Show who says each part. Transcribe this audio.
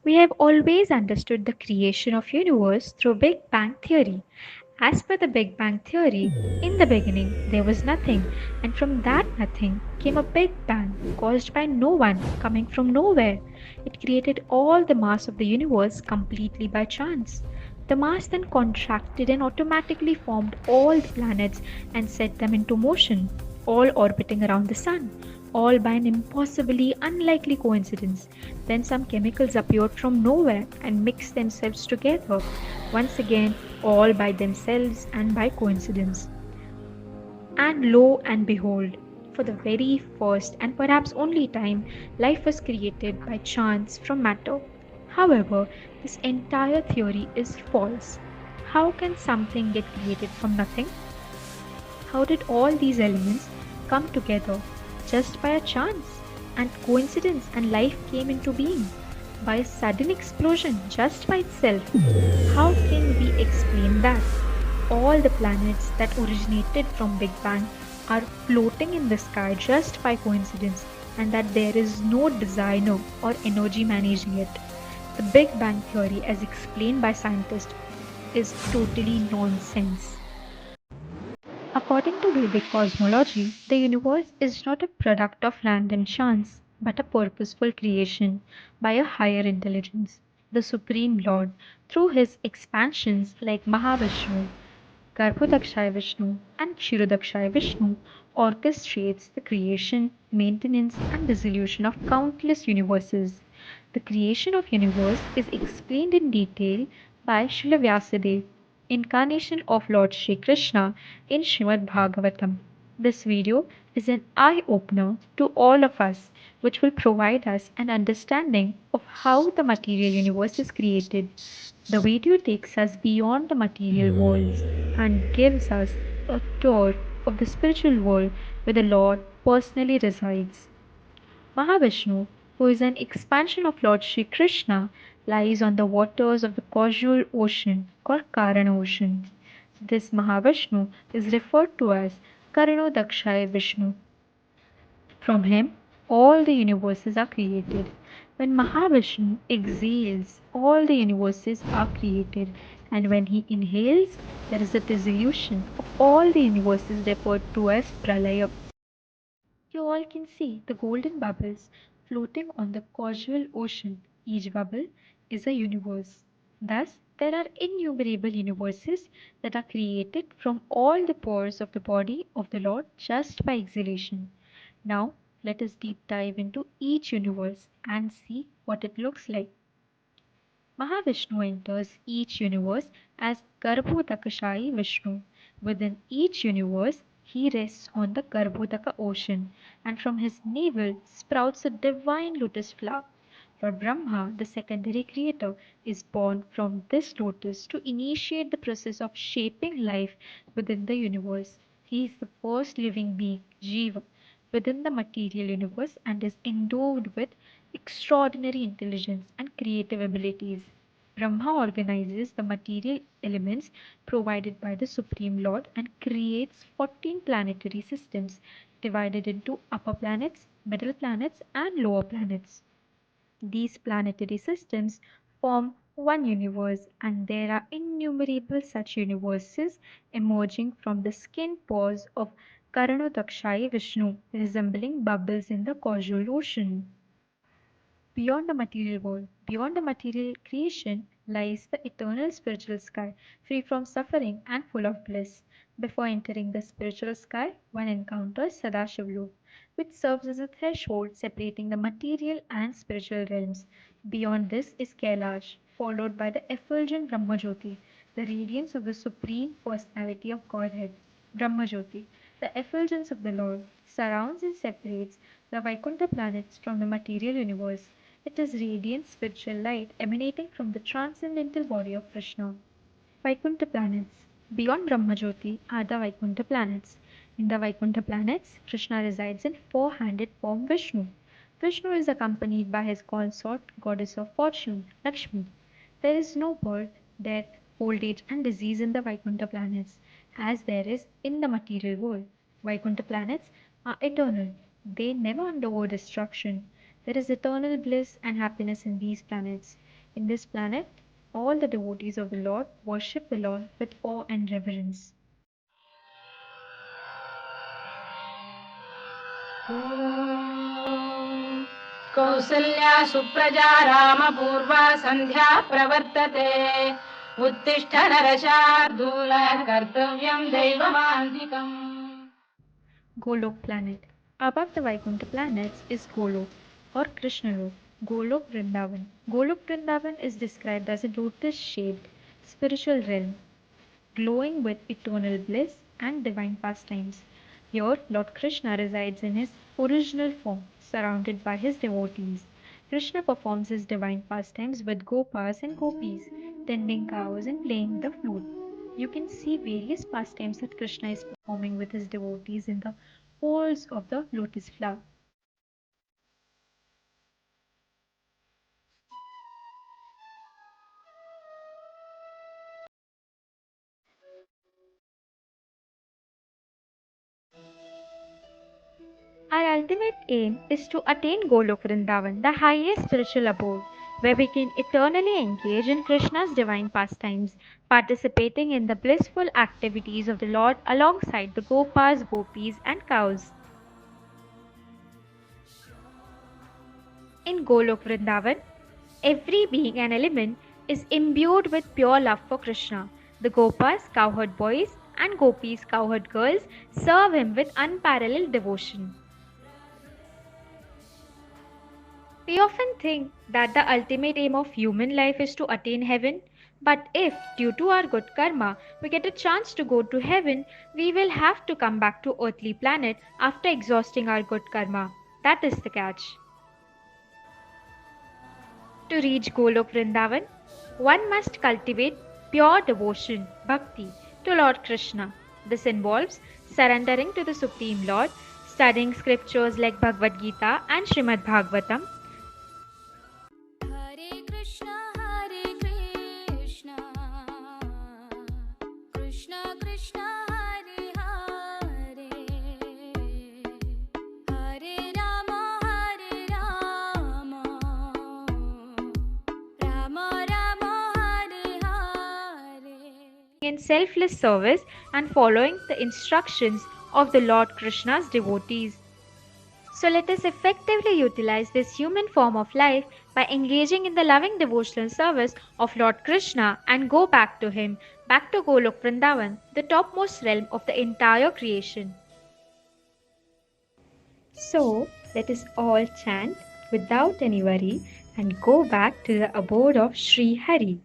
Speaker 1: We have always understood the creation of universe through Big Bang theory. As per the Big Bang theory, in the beginning there was nothing, and from that nothing came a Big Bang caused by no one, coming from nowhere. It created all the mass of the universe completely by chance. The mass then contracted and automatically formed all the planets and set them into motion, all orbiting around the sun, all by an impossibly unlikely coincidence. Then some chemicals appeared from nowhere and mixed themselves together, once again, all by themselves and by coincidence. And lo and behold, for the very first and perhaps only time, life was created by chance from matter. However, this entire theory is false. How can something get created from nothing? How did all these elements come together just by a chance and coincidence, and life came into being by a sudden explosion just by itself? How can we explain that? All the planets that originated from Big Bang are floating in the sky just by coincidence, and that there is no designer or energy managing it. The Big Bang theory, as explained by scientists, is totally nonsense. According to Vedic cosmology, the universe is not a product of random chance, but a purposeful creation by a higher intelligence, the Supreme Lord, through his expansions like Mahavishnu, Garbhodakaśāyī Viṣṇu, and Śrīla Vyāsadeva orchestrates the creation, maintenance, and dissolution of countless universes. The creation of universe is explained in detail by Śrīla Vyāsadeva, incarnation of Lord Śrī Kṛṣṇa in Śrīmad Bhāgavatam. This video is an eye-opener to all of us, which will provide us an understanding of how the material universe is created. The video takes us beyond the material worlds and gives us a tour of the spiritual world where the Lord personally resides. Mahavishnu, who is an expansion of Lord Śrī Kṛṣṇa, lies on the waters of the Causal Ocean called Karana Ocean. This Mahavishnu is referred to as Garbhodakaśāyī Viṣṇu. From him, all the universes are created. When Mahavishnu exhales, all the universes are created, and when he inhales, there is a dissolution of all the universes referred to as Pralaya. You all can see the golden bubbles floating on the causal ocean. Each bubble is a universe. Thus, there are innumerable universes that are created from all the pores of the body of the Lord just by exhalation. Now, let us deep dive into each universe and see what it looks like. Mahavishnu enters each universe as Garbhodakaśāyī Viṣṇu. Within each universe, he rests on the Garbhodaka Ocean, and from his navel sprouts a divine lotus flower. Lord Brahmā, the secondary creator, is born from this lotus to initiate the process of shaping life within the universe. He is the first living being, Jiva, within the material universe and is endowed with extraordinary intelligence and creative abilities. Brahma organizes the material elements provided by the Supreme Lord and creates 14 planetary systems divided into upper planets, middle planets, and lower planets. These planetary systems form one universe, and there are innumerable such universes emerging from the skin pores of Garbhodakaśāyī Viṣṇu, resembling bubbles in the causal ocean. Beyond the material world, beyond the material creation, lies the eternal spiritual sky, free from suffering and full of bliss. Before entering the spiritual sky, one encounters Sadashiva, which serves as a threshold separating the material and spiritual realms. Beyond this is Kailash, followed by the effulgent Brahmajyoti, the radiance of the Supreme Personality of Godhead. Brahmajyoti, the effulgence of the Lord, surrounds and separates the Vaikuntha planets from the material universe. It is radiant spiritual light emanating from the transcendental body of Krishna. Vaikuntha planets. Beyond Brahmajyoti are the Vaikuntha planets. In the Vaikuntha planets, Krishna resides in four-handed form Vishnu. Vishnu is accompanied by his consort, goddess of fortune, Lakshmi. There is no birth, death, old age, and disease in the Vaikuntha planets, as there is in the material world. Vaikuntha planets are eternal. They never undergo destruction. There is eternal bliss and happiness in these planets. In this planet, all the devotees of the Lord worship the Lord with awe and reverence.
Speaker 2: Kausalya Supraja रामपूर्वा सन्ध्या प्रवर्तते उत्तिष्ठ नरशार्दूल कर्तव्यं दैवमान्तिकम्.
Speaker 1: Golok planet. Above the Vaikuntha planets is Golok or Krishna Lok, Goloka Vrindavan. Goloka Vrindavan is described as a lotus-shaped spiritual realm, glowing with eternal bliss and divine pastimes. Here, Lord Krishna resides in his original form, surrounded by his devotees. Krishna performs his divine pastimes with gopas and gopis, tending cows and playing the flute. You can see various pastimes that Krishna is performing with his devotees in the folds of the lotus flower. Our ultimate aim is to attain Goloka Vrindavan, the highest spiritual abode, where we can eternally engage in Krishna's divine pastimes, participating in the blissful activities of the Lord alongside the gopas, gopis, and cows. In Goloka Vrindavan, every being and element is imbued with pure love for Krishna. The gopas, cowherd boys, and gopis, cowherd girls, serve him with unparalleled devotion. We often think that the ultimate aim of human life is to attain heaven, but if, due to our good karma, we get a chance to go to heaven, we will have to come back to earthly planet after exhausting our good karma. That is the catch. To reach Goloka Vrindavan, one must cultivate pure devotion, bhakti, to Lord Krishna. This involves surrendering to the Supreme Lord, studying scriptures like Bhagavad Gita and Śrīmad Bhāgavatam,
Speaker 2: Krishna Krishna Hare Hare Hare Rama Hare Rama Rama Rama Hare Hare.
Speaker 1: in selfless service and following the instructions of the Lord Krishna's devotees. So let us effectively utilize this human form of life by engaging in the loving devotional service of Lord Krishna and go back to him, back to Goloka Vrindavan, the topmost realm of the entire creation. So let us all chant without any worry and go back to the abode of Sri Hari.